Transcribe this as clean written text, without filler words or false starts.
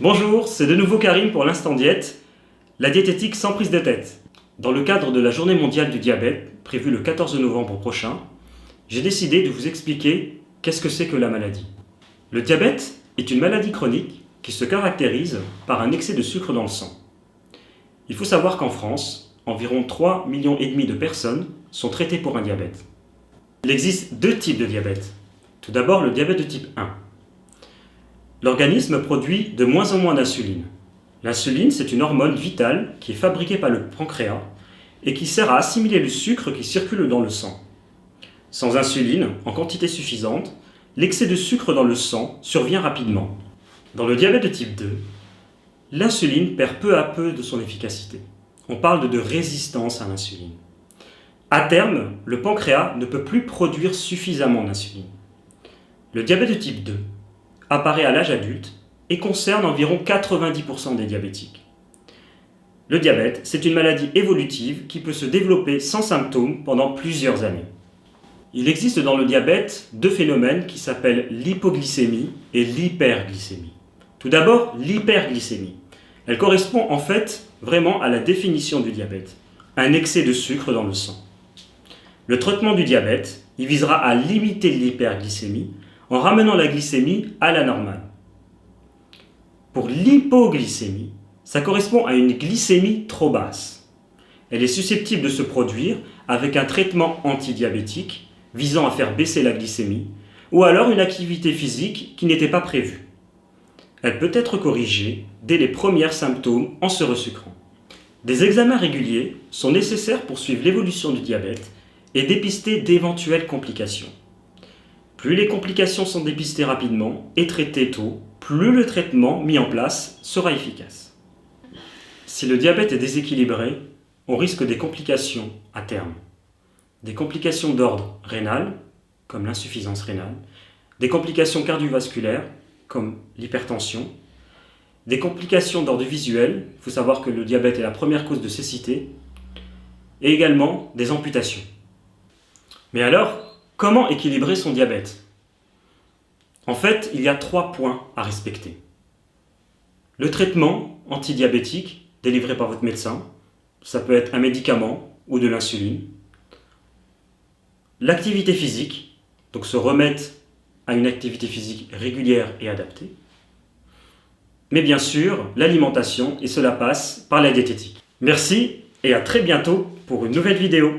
Bonjour, c'est de nouveau Karim pour l'Instant Diète, la diététique sans prise de tête. Dans le cadre de la Journée mondiale du diabète, prévue le 14 novembre prochain, j'ai décidé de vous expliquer qu'est-ce que c'est que la maladie. Le diabète est une maladie chronique qui se caractérise par un excès de sucre dans le sang. Il faut savoir qu'en France, environ 3,5 millions de personnes sont traitées pour un diabète. Il existe deux types de diabète. Tout d'abord, le diabète de type 1. L'organisme produit de moins en moins d'insuline. L'insuline, c'est une hormone vitale qui est fabriquée par le pancréas et qui sert à assimiler le sucre qui circule dans le sang. Sans insuline, en quantité suffisante, l'excès de sucre dans le sang survient rapidement. Dans le diabète de type 2, l'insuline perd peu à peu de son efficacité. On parle de résistance à l'insuline. À terme, le pancréas ne peut plus produire suffisamment d'insuline. Le diabète de type 2 apparaît à l'âge adulte et concerne environ 90% des diabétiques. Le diabète, c'est une maladie évolutive qui peut se développer sans symptômes pendant plusieurs années. Il existe dans le diabète deux phénomènes qui s'appellent l'hypoglycémie et l'hyperglycémie. Tout d'abord, l'hyperglycémie. Elle correspond en fait vraiment à la définition du diabète, un excès de sucre dans le sang. Le traitement du diabète, il visera à limiter l'hyperglycémie en ramenant la glycémie à la normale. Pour l'hypoglycémie, ça correspond à une glycémie trop basse. Elle est susceptible de se produire avec un traitement antidiabétique visant à faire baisser la glycémie ou alors une activité physique qui n'était pas prévue. Elle peut être corrigée dès les premiers symptômes en se resucrant. Des examens réguliers sont nécessaires pour suivre l'évolution du diabète et dépister d'éventuelles complications. Plus les complications sont dépistées rapidement et traitées tôt, plus le traitement mis en place sera efficace. Si le diabète est déséquilibré, on risque des complications à terme. Des complications d'ordre rénal, comme l'insuffisance rénale, des complications cardiovasculaires, comme l'hypertension, des complications d'ordre visuel, il faut savoir que le diabète est la première cause de cécité, et également des amputations. Mais alors, comment équilibrer son diabète? En fait, il y a 3 points à respecter. Le traitement antidiabétique délivré par votre médecin, ça peut être un médicament ou de l'insuline. L'activité physique, donc se remettre à une activité physique régulière et adaptée. Mais bien sûr, l'alimentation, et cela passe par la diététique. Merci et à très bientôt pour une nouvelle vidéo.